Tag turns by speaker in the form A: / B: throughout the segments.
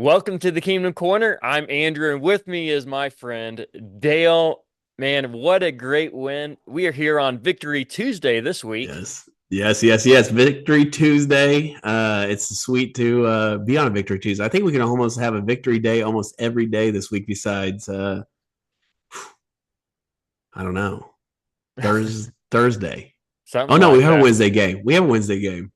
A: Welcome to the Kingdom Corner. I'm Andrew, and with me is my friend Dale. Man, what a great win. We are here on Victory Tuesday this week.
B: Yes. Victory Tuesday. It's sweet to be on a Victory Tuesday. I think we can almost have a Victory Day almost every day this week. Besides, I don't know, Thursday. Oh
A: Something
B: no, we
A: like
B: have a
A: that.
B: Wednesday game. We have a Wednesday game.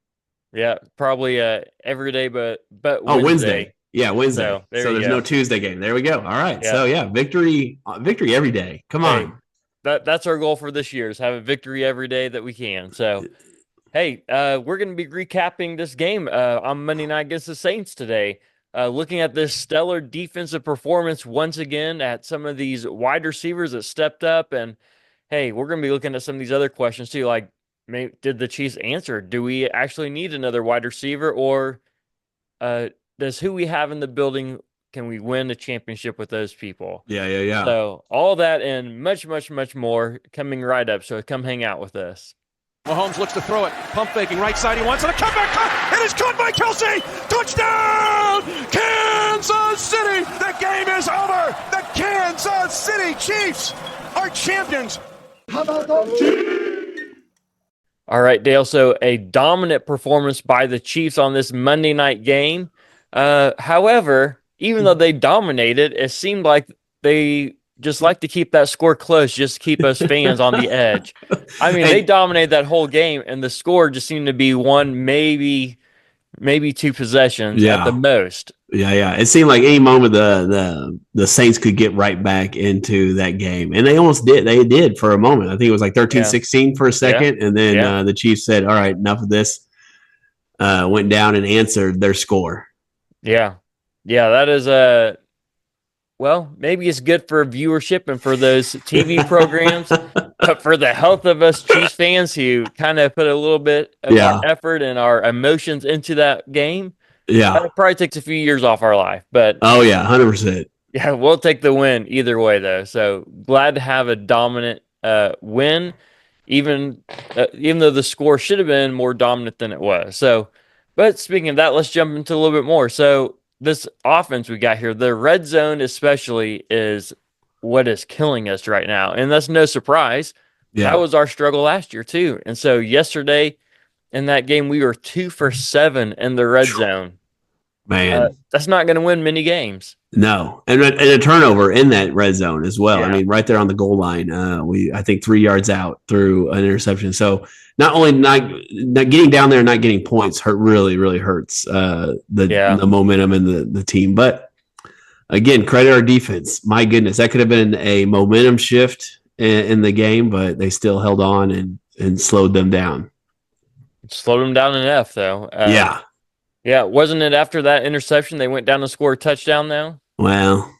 A: Yeah, probably every day but
B: Oh, Wednesday.
A: Wednesday.
B: Yeah,
A: So
B: Wednesday.
A: there
B: So
A: you
B: there's no
A: go.
B: Tuesday game. There we go. All right.
A: Yeah.
B: So yeah, victory every day. Come
A: Hey,
B: on.
A: that's our goal for this year is have a victory every day that we can. So hey, we're going to be recapping this game on Monday night against the Saints today. Looking at this stellar defensive performance once again at some of these wide receivers that stepped up. And hey, we're going to be looking at some of these other questions too. Like, did the Chiefs answer? Do we actually need another wide receiver? Or uh, does who we have in the building, can we win the championship with those people?
B: Yeah.
A: So, all that and much more coming right up. So, come hang out with us.
C: Mahomes looks to throw it. Pump faking right side. He wants it. A comeback. It is caught by Kelsey. Touchdown! Kansas City. The game is over. The Kansas City Chiefs are champions. How about those Chiefs?
A: All right, Dale. So a dominant performance by the Chiefs on this Monday night game. However, even though they dominated, it seemed like they just like to keep that score close, just to keep us fans on the edge. I mean, they
B: And
A: dominated that whole game, and the score just seemed to be one, maybe two possessions at the
B: yeah,
A: most.
B: Yeah. It seemed like any moment the Saints could get right back into that game. And they almost did. They did for a moment. I think it was like 13
A: Yeah,
B: 16 for a
A: yeah,
B: second. And then
A: yeah,
B: the Chiefs said, all right, enough of this. Went down and answered their score.
A: yeah, yeah. That is a well, maybe it's good for viewership and for those TV programs, but for the health of us Chiefs fans who kind of put a little bit of our
B: Yeah.
A: effort and our emotions into that game,
B: Yeah.
A: it probably takes a few years off our life. But
B: Oh, yeah. 100%.
A: yeah, we'll take the win either way, though. So glad to have a dominant win, even though the score should have been more dominant than it was. So, but speaking of that, let's jump into a little bit more. So this offense we got here, the red zone especially is what is killing us right now, and that's no surprise. That
B: Yeah.
A: was our struggle last year too. And so yesterday in that game, we were 2 for 7 in the red zone.
B: Man.
A: That's not going to win many games.
B: No. And a turnover in that red zone as well. I
A: Yeah.
B: mean, right there on the goal line. I think 3 yards out through an interception. So not only not getting down there and not getting points really hurts
A: Yeah.
B: the momentum and the team. But again, credit our defense. My goodness, that could have been a momentum shift in the game, but they still held on and slowed them down.
A: Slowed them down enough, though.
B: Yeah.
A: Yeah, wasn't it after that interception they went down and scored a touchdown, though?
B: Well,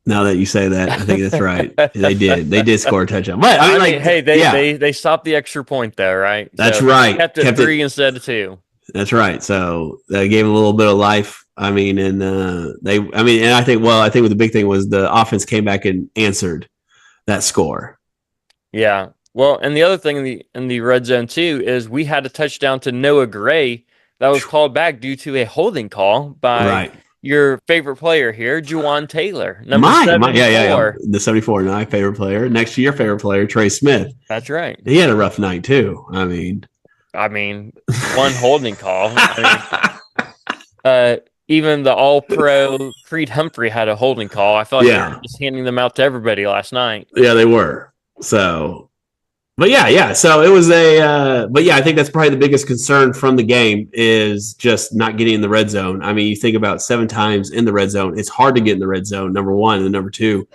B: now that you say that, I think that's right. They did. They did score a touchdown. But I mean, like,
A: hey,
B: yeah,
A: they stopped the extra point, though, right?
B: that's
A: So
B: right.
A: kept it three instead of two.
B: That's right. So that gave them a little bit of life. I mean, and and I think what the big thing was the offense came back and answered that score.
A: Yeah. Well, and the other thing in the red zone too is we had a touchdown to Noah Gray that was called back due to a holding call by
B: Right.
A: your favorite player here, Juwan Taylor, number
B: My, yeah.
A: 74.
B: The 74, my favorite player. Next to your favorite player, Trey Smith.
A: That's right.
B: He had a rough night too.
A: I mean, one holding call. Even the All-Pro Creed Humphrey had a holding call. I felt like they were just handing them out to everybody last night.
B: Yeah, they were. So, but yeah. So it was but yeah, I think that's probably the biggest concern from the game is just not getting in the red zone. I mean, you think about 7 times in the red zone. It's hard to get in the red zone, number one. And then number two,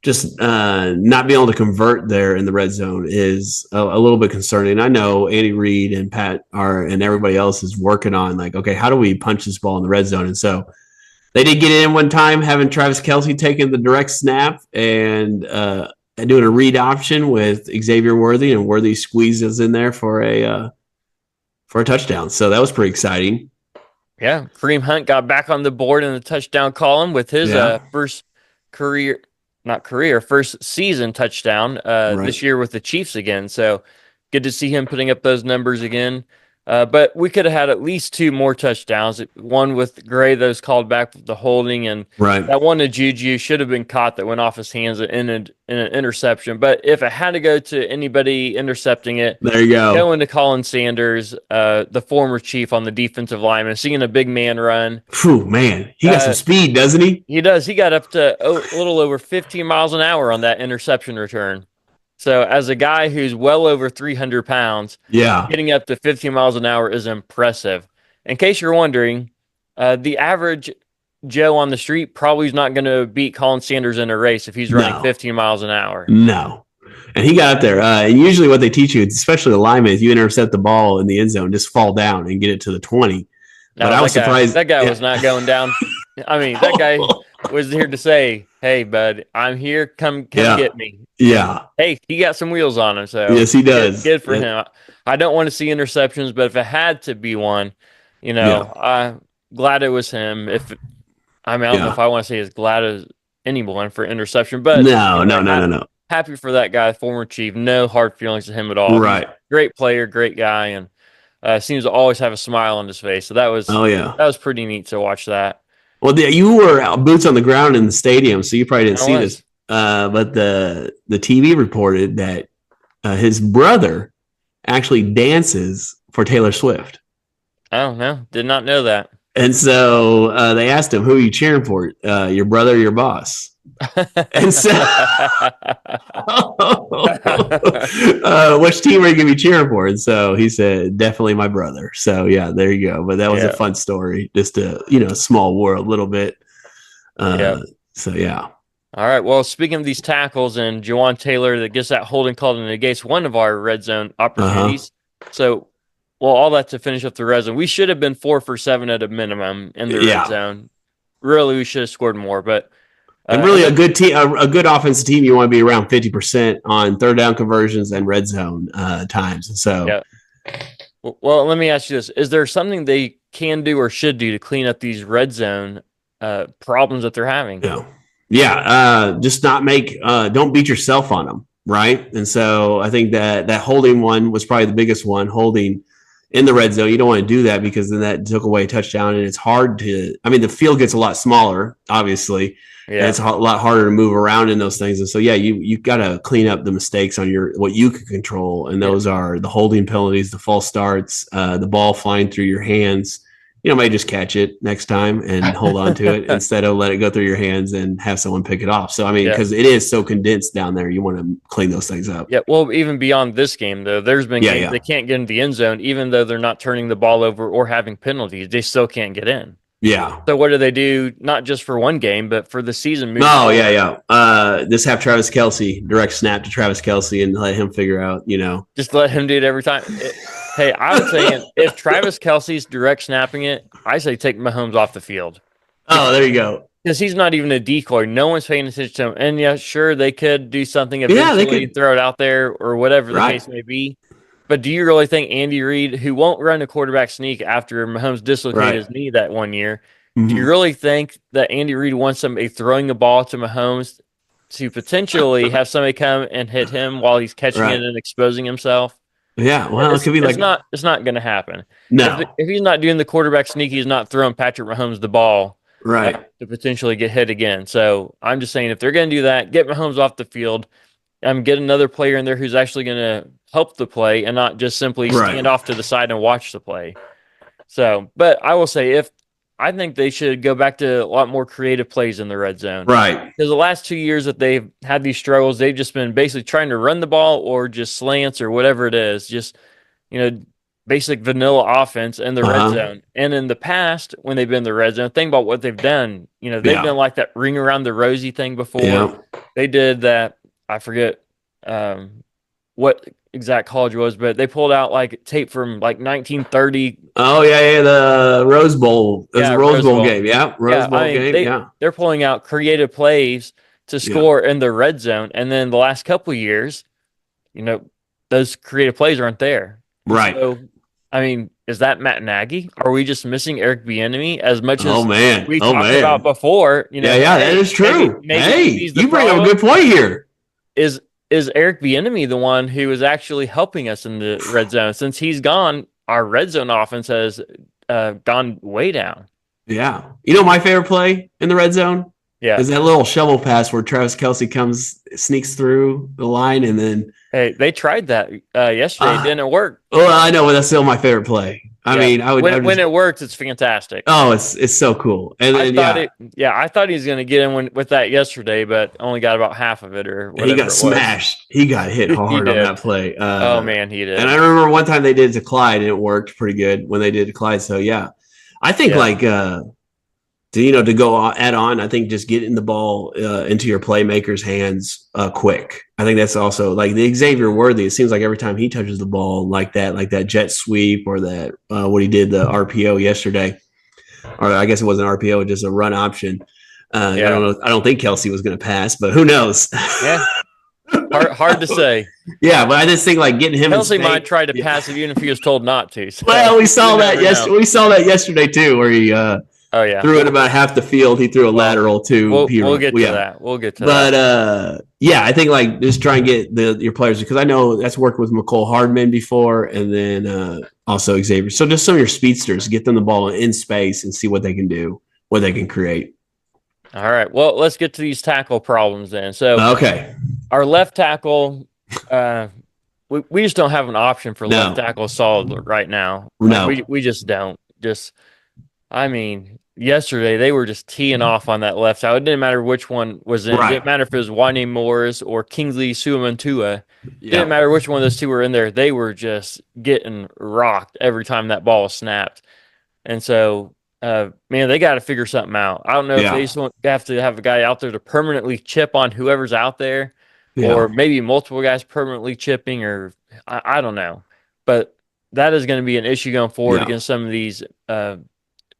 B: just not being able to convert there in the red zone is a little bit concerning. I know Andy Reid and Pat and everybody else is working on like, okay, how do we punch this ball in the red zone? And so they did get in one time, having Travis Kelce taking the direct snap and doing a read option with Xavier Worthy, and Worthy squeezes in there for a touchdown. So that was pretty exciting.
A: Yeah, Kareem Hunt got back on the board in the touchdown column with his first first season touchdown
B: Right.
A: this year with the Chiefs again. So good to see him putting up those numbers again. But we could have had at least 2 more touchdowns. One with Gray that was called back with the holding, and that one to Juju should have been caught that went off his hands in an interception. But if it had to go to anybody intercepting it,
B: there you go.
A: Going to Colin Sanders, the former Chief on the defensive lineman, seeing a big man run.
B: Phew, man, he got some speed, doesn't he?
A: He does. He got up to a little over 15 miles an hour on that interception return. So as a guy who's well over 300 pounds, getting up to 15 miles an hour is impressive. In case you're wondering, the average Joe on the street probably is not going to beat Colin Sanders in a race if he's running 15 miles an hour.
B: No. And he got up there. And usually what they teach you, especially the linemen, is you intercept the ball in the end zone, just fall down and get it to the 20.
A: No,
B: but I was surprised.
A: That guy was not going down. I mean, that guy was here to say, hey, bud, I'm here. Come get me.
B: Yeah.
A: Hey, he got some wheels on him. So
B: yes, he does.
A: Good for him. I don't want to see interceptions, but if it had to be one, I'm glad it was him. I don't know if I want to say as glad as anyone for interception, but
B: no.
A: Happy for that guy, former Chief. No hard feelings to him at all.
B: Right.
A: Great player, great guy, and seems to always have a smile on his face. So that was pretty neat to watch that.
B: Well, you were boots on the ground in the stadium, so you probably didn't see this. But the TV reported that his brother actually dances for Taylor Swift.
A: Oh, no. Did not know that.
B: And so they asked him, who are you cheering for? Your brother or your boss? And so which team are you going to be cheering for? And so he said, definitely my brother. So, yeah, there you go. But that was a fun story. Just a, small world, a little bit. So, yeah.
A: All right. Well, speaking of these tackles and Jawan Taylor that gets that holding called and negates one of our red zone opportunities. So, all that to finish up the red zone. We should have been 4 for 7 at a minimum in the red zone. Really, we should have scored more. But
B: and really, a good team, a good offensive team, you want to be around 50% on third down conversions and red zone times. So,
A: well, let me ask you this: is there something they can do or should do to clean up these red zone problems that they're having?
B: Just not don't beat yourself on them, right? And so I think that holding one was probably the biggest one, holding in the red zone. You don't want to do that because then that took away a touchdown, and it's hard to. I mean, the field gets a lot smaller, obviously. And it's a lot harder to move around in those things. And so, you got to clean up the mistakes on what you can control. And those are the holding penalties, the false starts, the ball flying through your hands. May just catch it next time and hold on to it instead of let it go through your hands and have someone pick it off. So, I mean, because it is so condensed down there, you want to clean those things up.
A: Yeah. Well, even beyond this game, though, there's been games they can't get into the end zone, even though they're not turning the ball over or having penalties. They still can't get in.
B: Yeah.
A: So what do they do? Not just for one game, but for the season.
B: Just have Travis Kelce direct snap to Travis Kelce and let him figure out.
A: Just let him do it every time. Hey, I would say if Travis Kelce's direct snapping it, I say take Mahomes off the field.
B: Oh, there you go.
A: Because he's not even a decoy. No one's paying attention to him. And sure, they could do something eventually, they could throw it out there or whatever the case may be. But do you really think Andy Reid, who won't run a quarterback sneak after Mahomes dislocated his knee that one year, do you really think that Andy Reid wants somebody throwing the ball to Mahomes to potentially have somebody come and hit him while he's catching it and exposing himself?
B: Yeah, well, it could be
A: it's not going to happen.
B: No.
A: If he's not doing the quarterback sneak, he's not throwing Patrick Mahomes the ball to potentially get hit again. So I'm just saying if they're going to do that, get Mahomes off the field. Get another player in there who's actually going to help the play and not just simply stand off to the side and watch the play. So, but I will say I think they should go back to a lot more creative plays in the red zone.
B: Right.
A: Because the last 2 years that they've had these struggles, they've just been basically trying to run the ball or just slants or whatever it is. Just, basic vanilla offense in the red zone. And in the past, when they've been in the red zone, think about what they've done. They've been like that ring around the rosy thing before. Yeah. They did that. I forget what exact college it was, but they pulled out like tape from like 1930.
B: Oh yeah, the Rose Bowl. It was a Rose Bowl game. Yeah, Rose Bowl game.
A: They're pulling out creative plays to score in the red zone, and then the last couple of years, those creative plays aren't there.
B: Right.
A: So, I mean, is that Matt Nagy? Are we just missing Eric Bieniemy as much as we talked about before?
B: That is true.
A: Maybe
B: you bring up a good point here.
A: Is Eric Bieniemy the one who is actually helping us in the red zone? Since he's gone, our red zone offense has gone way down.
B: Yeah. You know my favorite play in the red zone?
A: Yeah.
B: Is that little shovel pass where Travis Kelce sneaks through the line and then
A: Hey, they tried that yesterday. It didn't work.
B: well, I know, but that's still my favorite play. I mean,
A: when it works, it's fantastic.
B: Oh, it's so cool. And then
A: I thought he was going to get in with that yesterday, but only got about half of it or whatever.
B: He got smashed. He got hit hard on that play.
A: Oh man, he did.
B: And I remember one time they did it to Clyde, and it worked pretty good when they did it to Clyde. So yeah, I think to go add on, I think just getting the ball into your playmakers' hands quick. I think that's also like the Xavier Worthy. It seems like every time he touches the ball like that jet sweep or that what he did the RPO yesterday, or I guess it wasn't RPO, just a run option. I don't know. I don't think Kelce was going to pass, but who knows?
A: Yeah, hard to say.
B: Yeah, but I just think like getting him.
A: Kelce might try to pass it even if he was told not to. So
B: well, we saw that yesterday. We saw that yesterday too, where he. Threw it about half the field. He threw a lateral too.
A: We'll get to that. We'll get to
B: that.
A: But
B: I think like just try and get your players, because I know that's worked with McCole Hardman before, and then also Xavier. So just some of your speedsters, get them the ball in space and see what they can do, what they can create.
A: All right. Well, let's get to these tackle problems then. So our left tackle, we just don't have an option for left tackle solid right now.
B: No,
A: we just don't. I mean, yesterday they were just teeing off on that left side. It didn't matter which one was in. It didn't matter if it was Wanye Morris or Kingsley Suamantua. It didn't matter which one of those two were in there. They were just getting rocked every time that ball was snapped. And so, they got to figure something out. I don't know if they just have to have a guy out there to permanently chip on whoever's out there, or maybe multiple guys permanently chipping, or I don't know. But that is going to be an issue going forward against some of these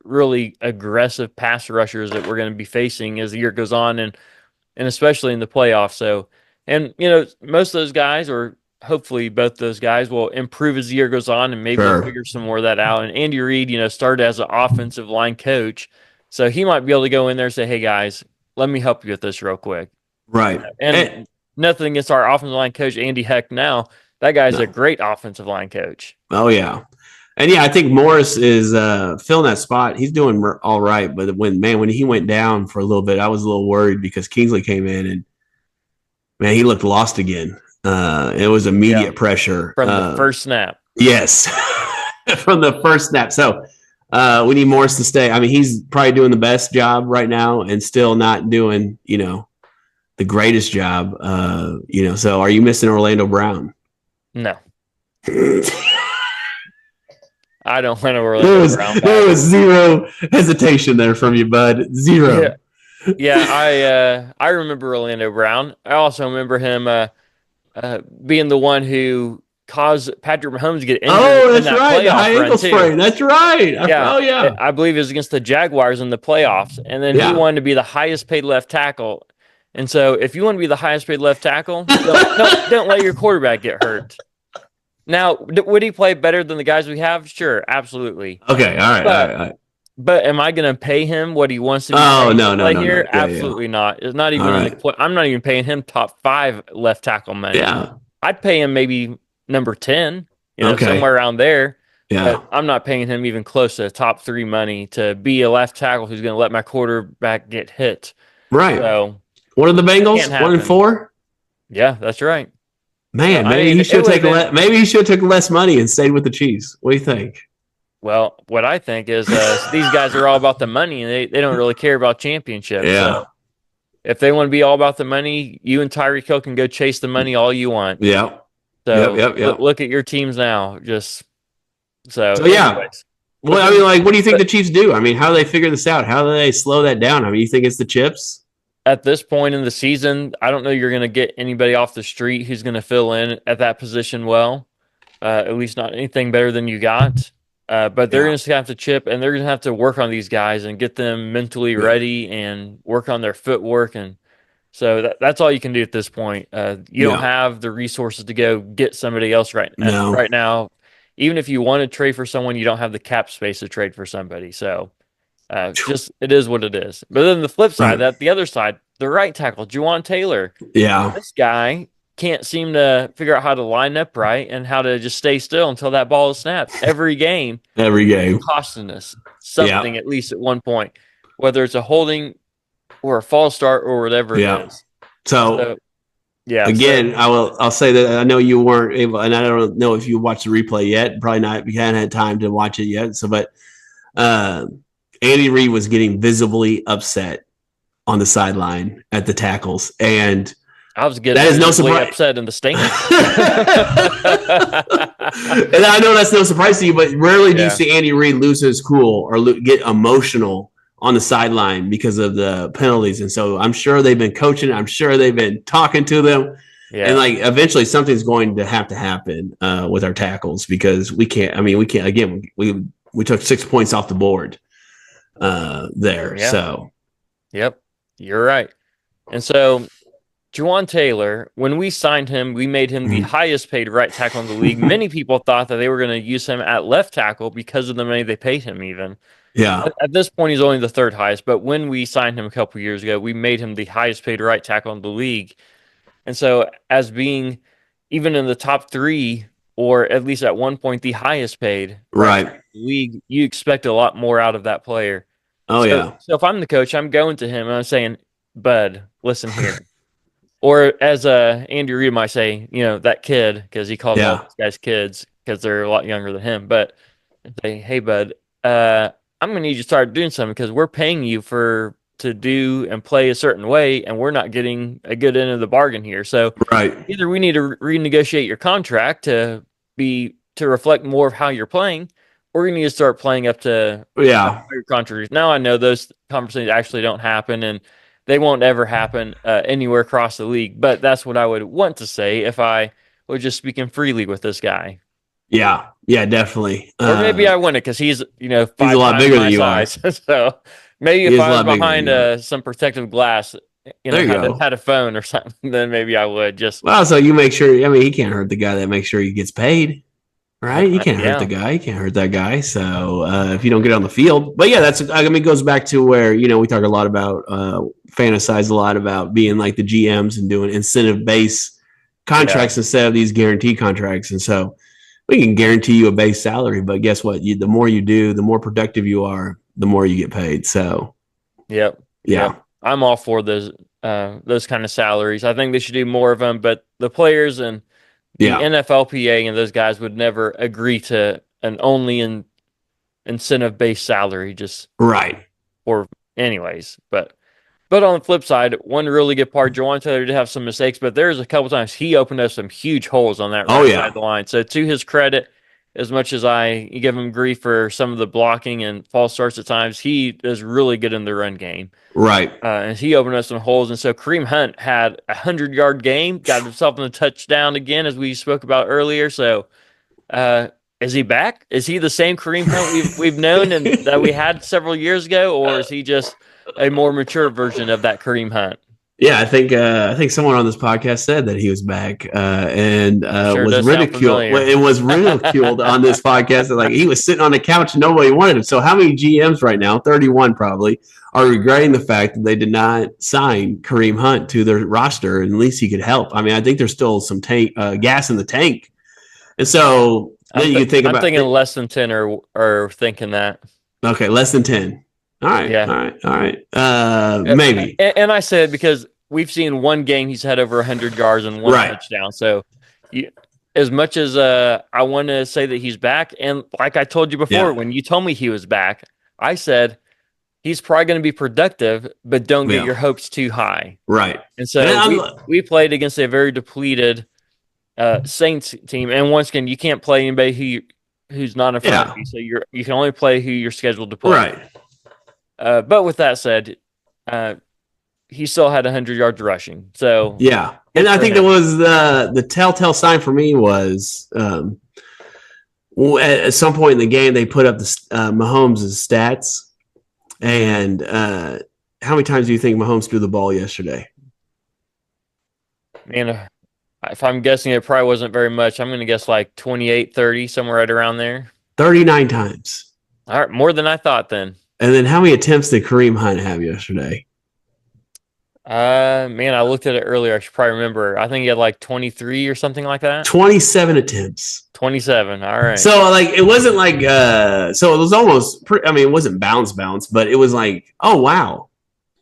A: really aggressive pass rushers that we're going to be facing as the year goes on, and especially in the playoffs. So, and most of those guys, or hopefully both those guys, will improve as the year goes on, and maybe we'll figure some more of that out. And Andy Reid, started as an offensive line coach, so he might be able to go in there and say, "Hey guys, let me help you with this real quick."
B: Right.
A: And nothing against our offensive line coach, Andy Heck. Now that guy's a great offensive line coach.
B: Oh yeah. And I think Morris is filling that spot. He's doing all right. But when he went down for a little bit, I was a little worried because Kingsley came in and, man, he looked lost again. It was immediate pressure.
A: From the first snap.
B: Yes, from the first snap. So we need Morris to stay. I mean, he's probably doing the best job right now and still not doing, the greatest job. So are you missing Orlando Brown?
A: No. I don't want to Orlando Brown.
B: There was zero hesitation there from you, bud. Zero.
A: Yeah, I remember Orlando Brown. I also remember him being the one who caused Patrick Mahomes to get injured.
B: Oh, that's right. The high ankle sprain. That's right.
A: I believe it was against the Jaguars in the playoffs. And then he wanted to be the highest paid left tackle. And so if you want to be the highest paid left tackle, don't let your quarterback get hurt. Now, would he play better than the guys we have? Sure, absolutely.
B: Okay, all right.
A: But am I going to pay him what he wants to be paid here? Yeah, absolutely not. It's not even. I'm not even paying him top 5 left tackle money.
B: Yeah,
A: I'd pay him maybe number 10, somewhere around there.
B: Yeah,
A: but I'm not paying him even close to top 3 money to be a left tackle who's going to let my quarterback get hit.
B: Right.
A: So
B: what are the Bengals? 1-4.
A: Yeah, that's right.
B: Man, maybe he should take less money and stayed with the Chiefs. What do you think?
A: Well, what I think is these guys are all about the money, and they don't really care about championships.
B: Yeah.
A: So if they want to be all about the money, you and Tyreek Hill can go chase the money all you want.
B: Yeah.
A: So look at your teams now. So
B: yeah. Well, I mean, what do you think the Chiefs do? I mean, how do they figure this out? How do they slow that down? I mean, you think it's the chips?
A: At this point in the season, I don't know you're going to get anybody off the street who's going to fill in at that position well. At least not anything better than you got. But they're going to have to chip, and they're going to have to work on these guys and get them mentally ready and work on their footwork. And so that's all you can do at this point. You don't have the resources to go get somebody else right now. Even if you want to trade for someone, you don't have the cap space to trade for somebody. So it is what it is. But then the flip side, the other side, the right tackle, Juwan Taylor.
B: Yeah.
A: This guy can't seem to figure out how to line up right and how to just stay still until that ball is snapped. Every game, costing us something at least at one point, whether it's a holding or a false start or whatever it is.
B: So again, I'll say that I know you weren't able, and I don't know if you watched the replay yet. Probably not. You hadn't had time to watch it yet. So, but Andy Reid was getting visibly upset on the sideline at the tackles, and
A: I was getting that is no surprise. Upset in the stands.
B: And I know that's no surprise to you, but rarely do you see Andy Reid lose his cool or get emotional on the sideline because of the penalties. And so I'm sure they've been coaching. I'm sure they've been talking to them. Yeah. And like eventually something's going to have to happen with our tackles because we can't. Again, we took 6 points off the board there. Yeah. So,
A: yep, you're right. And so Juwan Taylor, when we signed him, we made him the highest paid right tackle in the league. Many people thought that they were going to use him at left tackle because of the money they paid him even.
B: Yeah.
A: At this point, he's only the third highest, but when we signed him a couple years ago, we made him the highest paid right tackle in the league. And so as being even in the top three, or at least at one point, the highest paid
B: right
A: league, you expect a lot more out of that player. So if I'm the coach, I'm going to him and I'm saying, bud, listen here. Or as Andy Reid might say, that kid, because he calls all these guys kids because they're a lot younger than him. But say, hey, bud, I'm going to need you to start doing something because we're paying you to do and play a certain way, and we're not getting a good end of the bargain here. So either we need to renegotiate your contract to reflect more of how you're playing, or you need to start playing up to your contract. Now I know those conversations actually don't happen, and they won't ever happen anywhere across the league. But that's what I would want to say if I was just speaking freely with this guy.
B: Yeah, definitely.
A: Or maybe I wouldn't because he's 5
B: he's a lot bigger than you
A: size. Are. So maybe if I was behind some protective glass, had a phone or something, then maybe I would just.
B: Well, so you make sure. He can't hurt the guy that makes sure he gets paid, right? You can't hurt the guy. You can't hurt that guy. So if you don't get on the field, but it goes back to where we talk a lot about fantasize a lot about being like the GMs and doing incentive based contracts instead of these guaranteed contracts, and so. We can guarantee you a base salary, but guess what? The more you do, the more productive you are, the more you get paid. So,
A: yep. I'm all for those kind of salaries. I think they should do more of them, but the players and the NFLPA and those guys would never agree to an only incentive-based salary. Just or anyways, But on the flip side, one really good part, Juwan Taylor did have some mistakes, but there's a couple times he opened up some huge holes on that right side of the line. So to his credit, as much as I give him grief for some of the blocking and false starts at times, he is really good in the run game.
B: Right.
A: And he opened up some holes. And so Kareem Hunt had a 100-yard game, got himself in a touchdown again, as we spoke about earlier. So is he back? Is he the same Kareem Hunt we've known and that we had several years ago, or is he just a more mature version of that Kareem Hunt?
B: Yeah, I think someone on this podcast said that he was back and was ridiculed. It was ridiculed on this podcast. Like he was sitting on the couch and nobody wanted him. So how many GMs right now, 31 probably, are regretting the fact that they did not sign Kareem Hunt to their roster, and at least he could help. I think there's still some gas in the tank, and so then you can think about.
A: I'm thinking less than 10 are thinking that.
B: Okay, less than 10. All right. Yeah. All right. Maybe.
A: And I said because we've seen one game he's had over 100 yards and one touchdown. So as much as I want to say that he's back, and like I told you before, when you told me he was back, I said he's probably going to be productive, but don't get your hopes too high.
B: Right.
A: And so we played against a very depleted Saints team. And once again, you can't play anybody who's not in front of you. So you can only play who you're scheduled to play.
B: Right.
A: But with that said, he still had 100 yards rushing. So
B: and I think that was the telltale sign for me was at some point in the game they put up the Mahomes' stats, and how many times do you think Mahomes threw the ball yesterday?
A: Man, if I'm guessing, it probably wasn't very much. I'm going to guess like 28, 30, somewhere right around there.
B: 39 times.
A: All right, more than I thought then.
B: And then how many attempts did Kareem Hunt have yesterday?
A: Man, I looked at it earlier. I should probably remember. I think he had like 23 or something like that.
B: 27 attempts.
A: 27. All right.
B: So like it wasn't like so it was almost I mean it wasn't bounce, but it was like, oh wow.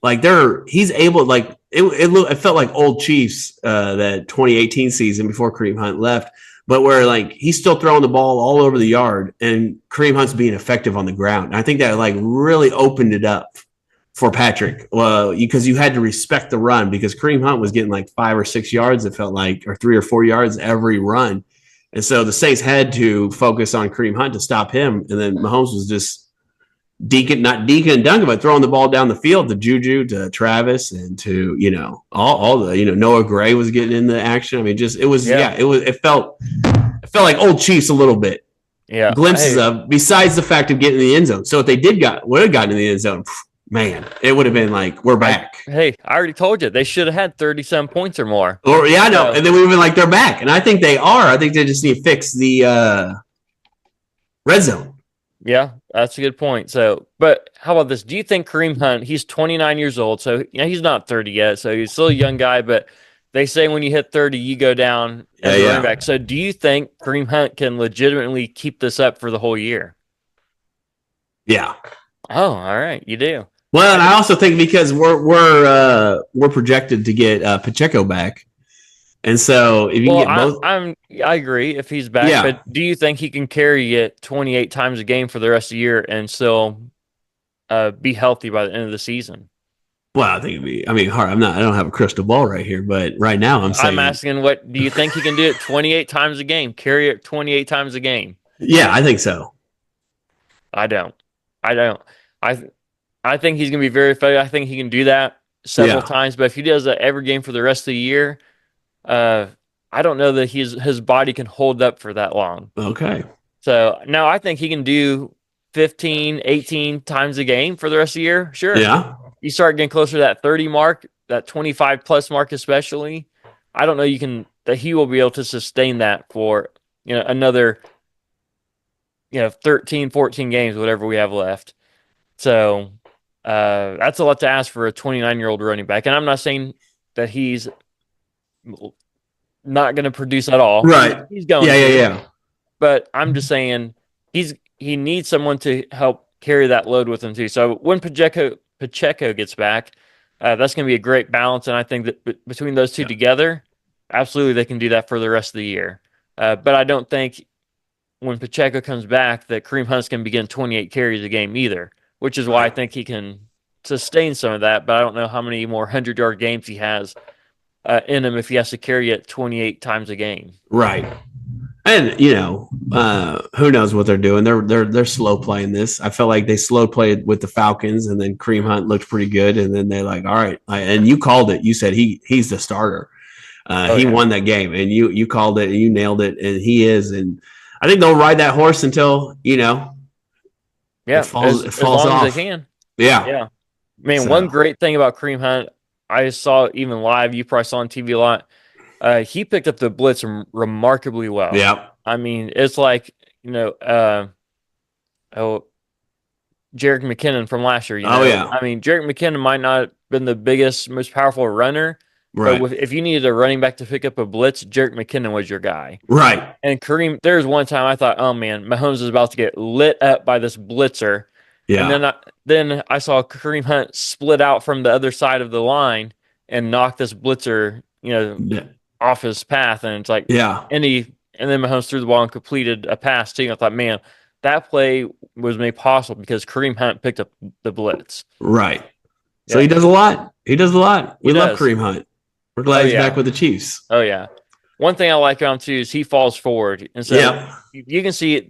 B: Like he's able like it felt like old Chiefs that 2018 season before Kareem Hunt left, but where like he's still throwing the ball all over the yard and Kareem Hunt's being effective on the ground. And I think that like really opened it up for Patrick. Well, because you had to respect the run because Kareem Hunt was getting like 5 or 6 yards, it felt like, or 3 or 4 yards every run. And so the Saints had to focus on Kareem Hunt to stop him. And then Mahomes was just not Deacon and Duncan, but throwing the ball down the field to Juju, to Travis, and to, all the, Noah Gray was getting in the action. I mean, it felt like old Chiefs a little bit.
A: Yeah.
B: Glimpses of, besides the fact of getting in the end zone. So if they would have gotten in the end zone, man, it would have been like, we're back.
A: Hey, I already told you they should have had 37 points or more.
B: Or yeah, I know. And then we would have been like, they're back. And I think they are. I think they just need to fix the red zone.
A: Yeah, that's a good point. So, but how about this? Do you think Kareem Hunt, he's 29 years old, so he's not 30 yet, so he's still a young guy, but they say when you hit 30, you go down as a running back. So do you think Kareem Hunt can legitimately keep this up for the whole year?
B: Yeah.
A: Oh, all right. You do.
B: Well, and I also think because we're projected to get Pacheco back. And so if you get both,
A: I agree if he's back, but do you think he can carry it 28 times a game for the rest of the year and still be healthy by the end of the season?
B: Well, I think it'd be. I mean, hard. I don't have a crystal ball right here, but right now I'm saying.
A: I'm asking, what do you think he can do it 28 times a game? Carry it 28 times a game?
B: Yeah, I think so.
A: I don't. I think he's going to be very effective. I think he can do that several times, but if he does that every game for the rest of the year, I don't know that his body can hold up for that long.
B: Okay.
A: So now I think he can do 15, 18 times a game for the rest of the year. Sure.
B: Yeah.
A: You start getting closer to that 30 mark, that 25 plus mark, especially. I don't know that he will be able to sustain that for, another, 13, 14 games, whatever we have left. So, that's a lot to ask for a 29-year-old running back. And I'm not saying that he's not going to produce at all.
B: Right.
A: He's going
B: Yeah.
A: But I'm just saying he needs someone to help carry that load with him too. So when Pacheco gets back, that's going to be a great balance. And I think that between those two together, absolutely they can do that for the rest of the year. But I don't think when Pacheco comes back that Kareem Hunt's going to begin 28 carries a game either, which is why I think he can sustain some of that. But I don't know how many more 100-yard games he has in him if he has to carry it 28 times a game.
B: Right. And who knows what they're doing? They're slow playing this. I felt like they slow played with the Falcons, and then Kareem Hunt looked pretty good, and then they're like, all right. And you called it. You said he's the starter. He won that game, and you called it, and you nailed it, and he is. And I think they'll ride that horse until it falls
A: as long
B: off.
A: as they can.
B: Yeah.
A: Man, one great thing about Kareem Hunt, I saw even live. You probably saw on TV a lot. He picked up the blitz remarkably well.
B: Yeah.
A: I mean, it's like, Jerick McKinnon from last year.
B: Oh, yeah.
A: I mean, Jerick McKinnon might not have been the biggest, most powerful runner.
B: Right.
A: But if you needed a running back to pick up a blitz, Jerick McKinnon was your guy.
B: Right.
A: And Kareem, there's one time I thought, oh, man, Mahomes is about to get lit up by this blitzer.
B: Yeah.
A: And then I saw Kareem Hunt split out from the other side of the line and knock this blitzer, off his path. And it's like, and then Mahomes threw the ball and completed a pass too. I thought, man, that play was made possible because Kareem Hunt picked up the blitz.
B: Right. So he does a lot. We love Kareem Hunt. We're glad he's back with the Chiefs.
A: Oh, yeah. One thing I like about him, too, is he falls forward. And so you can see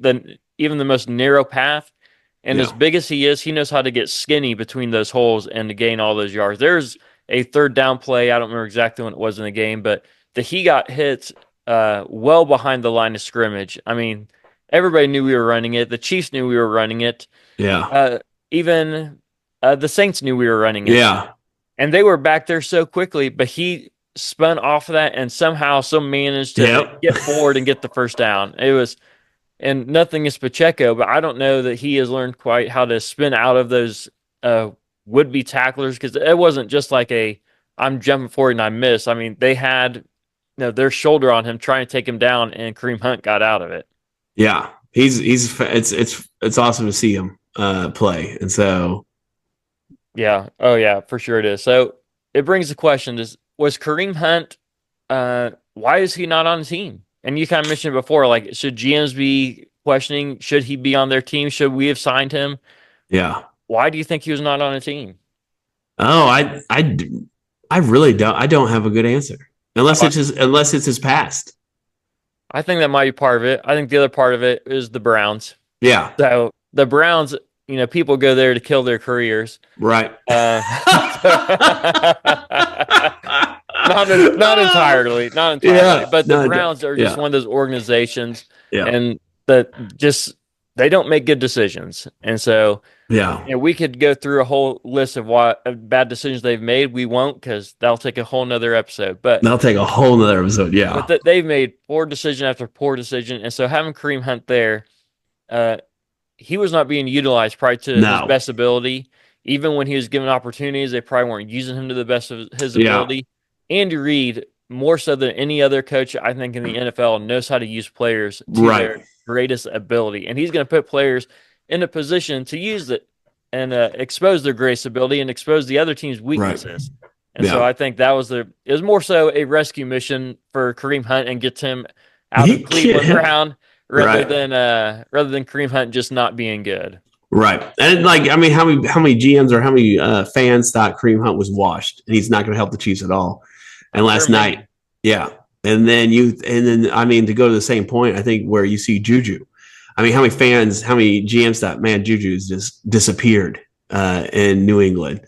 A: even the most narrow path, and as big as he is, he knows how to get skinny between those holes and to gain all those yards. There's a third down play. I don't remember exactly when it was in the game, but he got hit well behind the line of scrimmage. I mean, everybody knew we were running it. The Chiefs knew we were running it.
B: Yeah.
A: Even the Saints knew we were running it.
B: Yeah.
A: And they were back there so quickly, but he spun off of that and somehow managed to get forward and get the first down. And nothing is Pacheco, but I don't know that he has learned quite how to spin out of those would-be tacklers, because it wasn't just like a I'm jumping forward and I miss. I mean, they had their shoulder on him trying to take him down, and Kareem Hunt got out of it.
B: Yeah, it's awesome to see him play, and so
A: Yeah. Oh yeah, for sure it is. So it brings the question: was Kareem Hunt? Why is he not on the team? And you kind of mentioned it before, like should GMs be questioning? Should he be on their team? Should we have signed him?
B: yeah.
A: Why do you think he was not on a team?
B: Oh, I really don't. I don't have a good answer unless it's his past.
A: I think that might be part of it. I think the other part of it is the Browns.
B: Yeah,
A: So the Browns, people go there to kill their careers.
B: right.
A: Not entirely,
B: Yeah,
A: but the Browns are just one of those organizations, and that just they don't make good decisions, and so we could go through a whole list of bad decisions they've made. We won't because that'll take a whole nother episode. But
B: that'll take a whole nother episode. Yeah,
A: but they've made poor decision after poor decision, and so having Kareem Hunt there, he was not being utilized probably to his best ability. Even when he was given opportunities, they probably weren't using him to the best of his ability. Andy Reid, more so than any other coach, I think, in the NFL, knows how to use players to their greatest ability. And he's going to put players in a position to use it and expose their greatest ability and expose the other team's weaknesses. Right. And so I think it was more so a rescue mission for Kareem Hunt and gets him out of Cleveland Brown rather than Kareem Hunt just not being good.
B: Right. And how many GMs or how many fans thought Kareem Hunt was washed and he's not going to help the Chiefs at all? And last night, and then to go to the same point, I think where you see Juju. I mean, how many GMs thought, man, Juju's just disappeared in New England,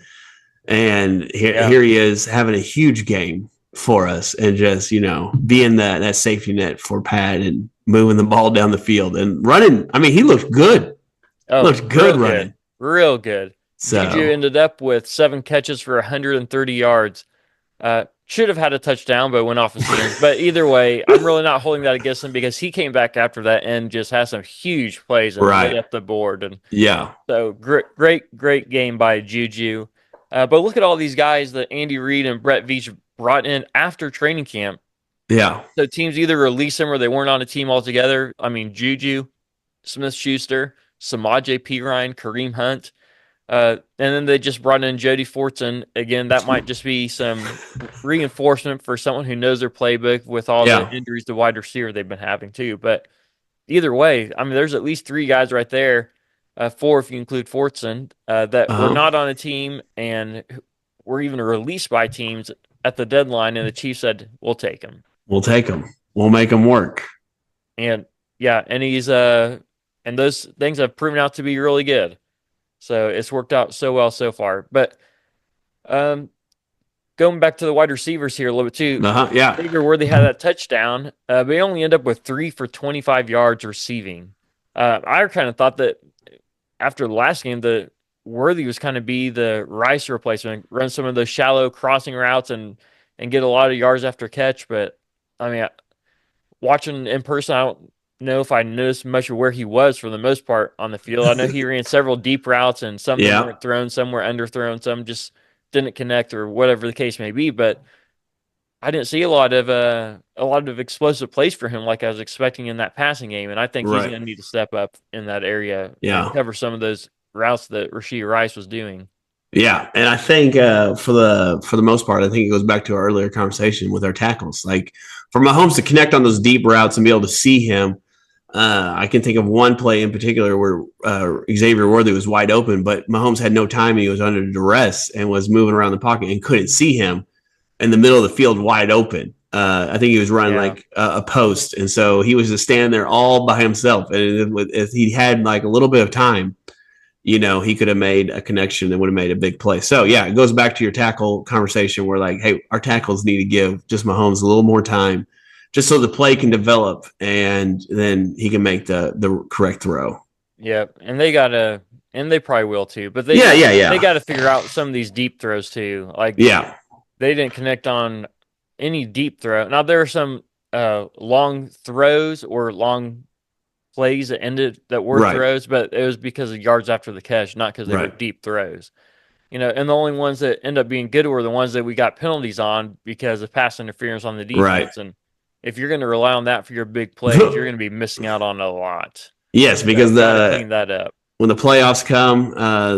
B: and here he is having a huge game for us, and just being that safety net for Pat and moving the ball down the field and running. I mean, he looked good.
A: Oh,
B: looked good running,
A: real good.
B: So,
A: Juju ended up with 7 catches for 130 yards. Should have had a touchdown, but went off his hands. But either way, I'm really not holding that against him because he came back after that and just had some huge plays and lit up the board. And so great game by Juju. But look at all these guys that Andy Reid and Brett Veach brought in after training camp.
B: Yeah.
A: So teams either released them or they weren't on a team altogether. I mean, Juju, Smith-Schuster, Samaje Perine, Kareem Hunt. And then they just brought in Jody Fortson. Again, that might just be some reinforcement for someone who knows their playbook with all the injuries to wide receiver they've been having too. But either way, I mean, there's at least 3 guys right there, 4 if you include Fortson, that were not on a team and were even released by teams at the deadline. And the Chiefs said, we'll take him.
B: We'll take him. We'll make him work.
A: And and he's and those things have proven out to be really good. So it's worked out so well so far. But going back to the wide receivers here a little bit too. Xavier Worthy had that touchdown, but he only ended up with 3 for 25 yards receiving. I kind of thought that after the last game, the Worthy was kind of be the Rice replacement, run some of those shallow crossing routes and get a lot of yards after catch. But I mean, watching in person, I don't know if I noticed much of where he was for the most part on the field. I know he ran several deep routes and some were thrown, some were underthrown, some just didn't connect or whatever the case may be. But I didn't see a lot of explosive plays for him like I was expecting in that passing game. And I think he's going to need to step up in that area and cover some of those routes that Rashee Rice was doing.
B: Yeah, and I think for the most part, I think it goes back to our earlier conversation with our tackles. Like for Mahomes to connect on those deep routes and be able to see him, I can think of one play in particular where Xavier Worthy was wide open, but Mahomes had no time. He was under duress and was moving around the pocket and couldn't see him in the middle of the field wide open. I think he was running like a post, and so he was just standing there all by himself. And if he had like a little bit of time, he could have made a connection and would have made a big play. So, it goes back to your tackle conversation where, like, hey, our tackles need to give just Mahomes a little more time just so the play can develop and then he can make the correct throw.
A: Yeah, and they probably will too. But they got to figure out some of these deep throws too. Like, they didn't connect on any deep throw. Now, there are some long throws or long plays that were throws, but it was because of yards after the catch, not because they were deep throws. And the only ones that end up being good were the ones that we got penalties on because of pass interference on the
B: Right.
A: defense. And if you're going to rely on that for your big plays, you're going to be missing out on a lot.
B: Yes, because
A: So got to clean that up.
B: when the playoffs come,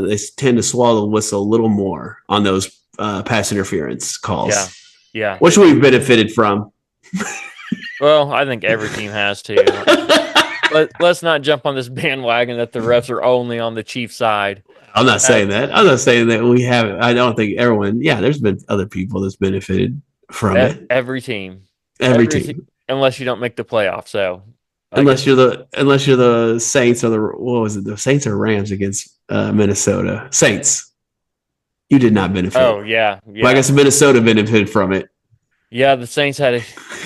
B: they tend to swallow the whistle a little more on those pass interference calls.
A: Yeah.
B: Which we've benefited from.
A: Well, I think every team has to. But let's not jump on this bandwagon that the refs are only on the Chiefs side.
B: I'm not saying that. I'm not saying that we haven't. I don't think everyone. Yeah, there's been other people that's benefited from it.
A: Every team.
B: Every team.
A: Unless you don't make the playoffs. So
B: unless you're the Saints or the Saints or Rams against Minnesota. Saints. You did not benefit.
A: Oh yeah.
B: Well, I guess Minnesota benefited from it.
A: Yeah, the Saints had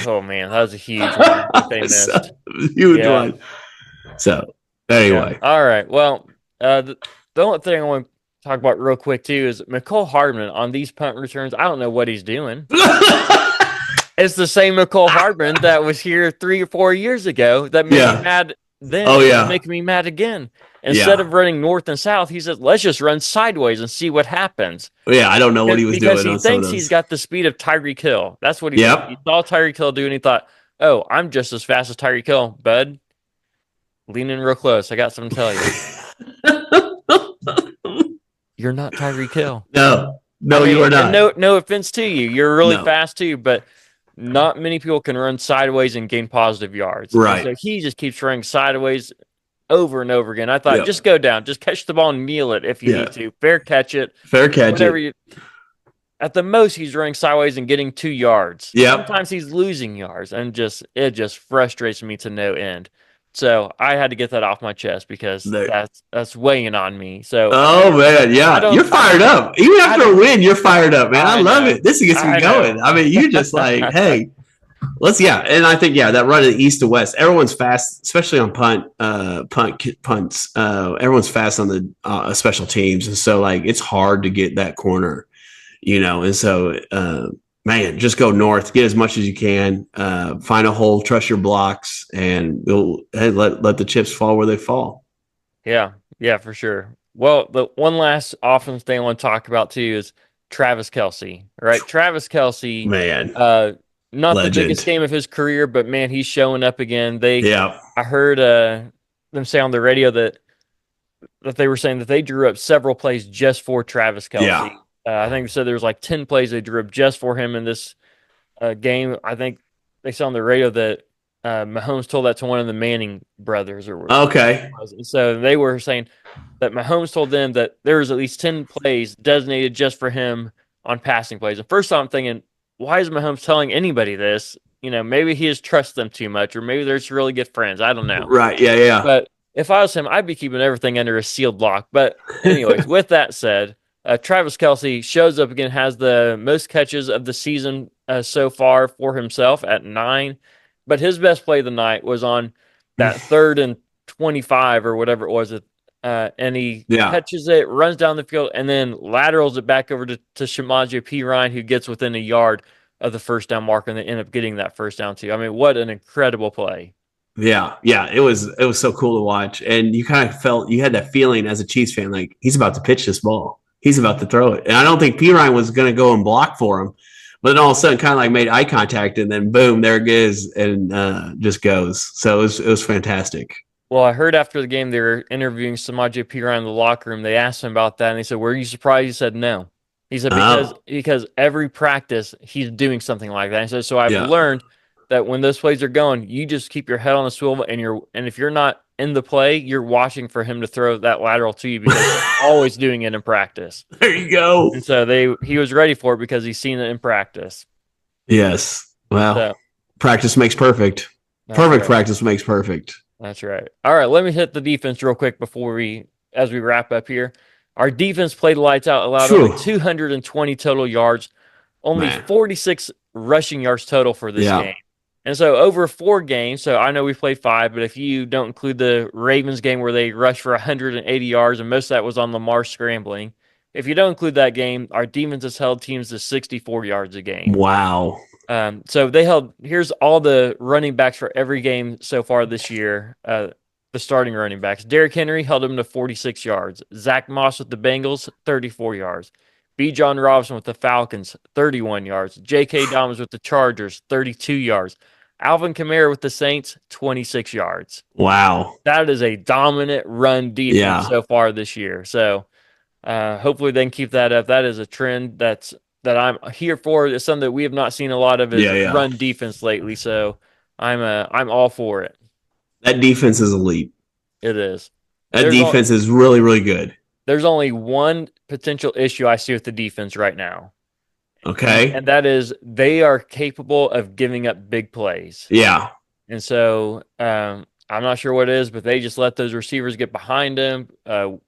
A: oh man, that was a huge one that they missed.
B: Huge one. So anyway.
A: Yeah. All right. Well, the only thing I want to talk about real quick too is McCole Hardman on these punt returns. I don't know what he's doing. It's the same McCole Hardman that was here 3 or 4 years ago that made me mad then.
B: Oh, yeah.
A: Making me mad again. Instead of running north and south, he said, let's just run sideways and see what happens.
B: Yeah, I don't know what he was doing.
A: Because he thinks he's got the speed of Tyreek Hill. That's what he
B: Yep.
A: He saw Tyreek Hill do, and he thought, oh, I'm just as fast as Tyreek Hill, bud. Lean in real close. I got something to tell you. You're not Tyreek Hill.
B: No, you are not.
A: No offense to you. You're really fast too, but not many people can run sideways and gain positive yards.
B: Right.
A: So he just keeps running sideways over and over again. I thought, just go down. Just catch the ball and kneel it if you need to. Fair catch it. At the most, he's running sideways and getting 2 yards.
B: Yeah.
A: Sometimes he's losing yards, and it just frustrates me to no end. So I had to get that off my chest because that's weighing on me. So
B: man, yeah, you're fired up. Even after a win, you're fired up, man. I love it. This gets me going. I mean, you just like, hey, and I think that run of the east to west, everyone's fast, especially on punts. Everyone's fast on the special teams, and so like it's hard to get that corner, and so. Man, just go north, get as much as you can, find a hole, trust your blocks, and let the chips fall where they fall.
A: Yeah, for sure. Well, the one last offense thing I want to talk about too is Travis Kelce, right? Travis Kelce,
B: man,
A: not
B: legend.
A: The biggest game of his career, but man, he's showing up again. I heard them say on the radio that they were saying that they drew up several plays just for Travis Kelce.
B: Yeah.
A: I think they said there was like 10 plays they drew up just for him in this game. I think they said on the radio that Mahomes told that to one of the Manning brothers.
B: Okay.
A: So they were saying that Mahomes told them that there was at least 10 plays designated just for him on passing plays. And first I'm thinking, why is Mahomes telling anybody this? Maybe he just trusts them too much, or maybe they're just really good friends. I don't know.
B: Right, yeah.
A: But if I was him, I'd be keeping everything under a sealed lock. But anyways, with that said, Travis Kelce shows up again, has the most catches of the season so far for himself at 9. But his best play of the night was on that 3rd and 25 or whatever it was. And he catches it, runs down the field, and then laterals it back over to Shamaje P. Ryan, who gets within a yard of the first down marker, and they end up getting that first down too. I mean, what an incredible play.
B: Yeah, it was so cool to watch. And you kind of felt, you had that feeling as a Chiefs fan, like he's about to pitch this ball. He's about to throw it. And I don't think P. Ryan was going to go and block for him. But then all of a sudden kind of like made eye contact, and then boom, there it is, and just goes. So it was fantastic.
A: Well, I heard after the game they were interviewing Samaje P. Ryan in the locker room. They asked him about that, and they said, were you surprised? He said no. He said because every practice he's doing something like that. He said, so I've learned that when those plays are going, you just keep your head on the swivel, and if you're not in the play, you're watching for him to throw that lateral to you because he's always doing it in practice.
B: There you go.
A: And so he was ready for it because he's seen it in practice.
B: Yes. Well, practice makes perfect. Practice makes perfect.
A: That's right. All right, let me hit the defense real quick as we wrap up here. Our defense played lights out, allowed only 220 total yards, only 46 rushing yards total for this game. And so over 4 games, so I know we played 5, but if you don't include the Ravens game where they rushed for 180 yards, and most of that was on Lamar scrambling, if you don't include that game, our defense has held teams to 64 yards a game.
B: Wow.
A: So they held, here's all the running backs for every game so far this year. The the starting running backs. Derrick Henry held him to 46 yards. Zach Moss with the Bengals, 34 yards. B. John Robinson with the Falcons, 31 yards. J.K. Dobbins with the Chargers, 32 yards. Alvin Kamara with the Saints, 26 yards.
B: Wow.
A: That is a dominant run defense so far this year. So hopefully they can keep that up. That is a trend that I'm here for. It's something that we have not seen a lot of is run defense lately. So I'm all for it.
B: That defense is elite.
A: It is.
B: That defense is really, really good.
A: There's only one potential issue I see with the defense right now.
B: Okay.
A: And that is they are capable of giving up big plays.
B: Yeah.
A: And so I'm not sure what it is, but they just let those receivers get behind him,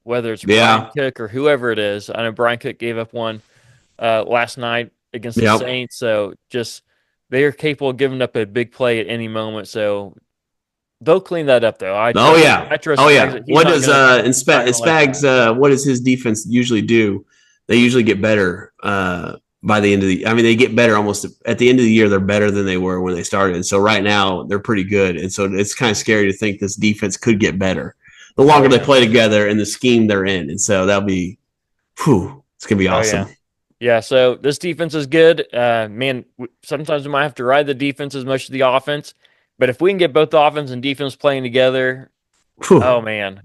A: whether it's Brian Cook or whoever it is. I know Brian Cook gave up one last night against the Saints. So just they are capable of giving up a big play at any moment. So they'll clean that up, though. I trust.
B: What does Spags? What does his defense usually do? They usually get better by the end of the. I mean, they get better almost at the end of the year. They're better than they were when they started. So right now they're pretty good, and so it's kind of scary to think this defense could get better the longer they play together and the scheme they're in. And so that'll be, it's gonna be awesome.
A: Yeah, so this defense is good. Man, sometimes we might have to ride the defense as much as the offense. But if we can get both the offense and defense playing together, oh, man.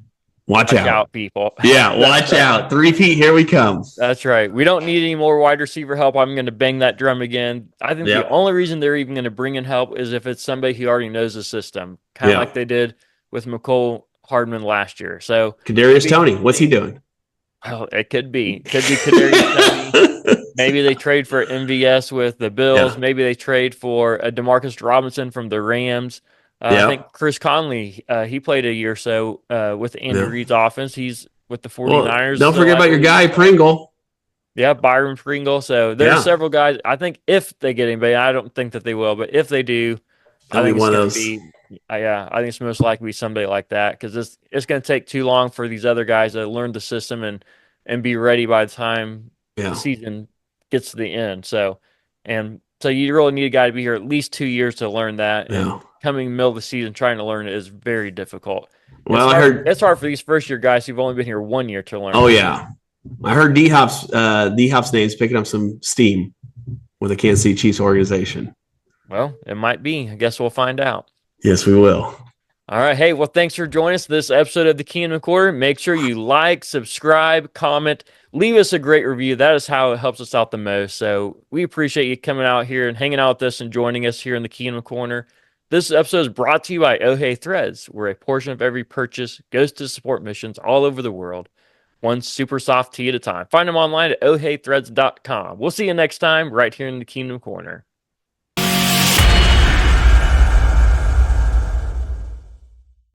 B: Watch out,
A: people.
B: Yeah, watch out. 3-peat, here we come.
A: That's right. We don't need any more wide receiver help. I'm going to bang that drum again. I think the only reason they're even going to bring in help is if it's somebody who already knows the system, kind of like they did with McCole Hardman last year. So
B: Kadarius Toney, what's he doing?
A: Well, it could be. Kadarius Toney. Maybe they trade for MVS with the Bills. Maybe they trade for a Demarcus Robinson from the Rams. I think Chris Conley, he played a year or so with Andy Reid's offense. He's with the 49ers.
B: Don't forget about your guy, Pringle.
A: Yeah, Byron Pringle. So there's several guys. I think if they get anybody, I don't think that they will, but if they do, I think it's going to be I think it's most likely be somebody like that because it's going to take too long for these other guys to learn the system and be ready by the time the season gets to the end. So you really need a guy to be here at least 2 years to learn that. And coming middle of the season trying to learn it is very difficult.
B: Well,
A: it's hard for these first year guys who've only been here 1 year to learn.
B: Oh yeah, I heard D Hop's name's picking up some steam with the Kansas City Chiefs organization.
A: Well, it might be. I guess we'll find out.
B: Yes, we will.
A: All right. Hey, well, thanks for joining us this episode of the Keenum Quarter. Make sure you like, subscribe, comment, leave us a great review. That is how it helps us out the most. So we appreciate you coming out here and hanging out with us and joining us here in the Keenum Corner. This episode is brought to you by Oh Hey Threads, where a portion of every purchase goes to support missions all over the world, one super soft tee at a time. Find them online at ohheythreads.com. We'll see you next time right here in the Keenum Corner.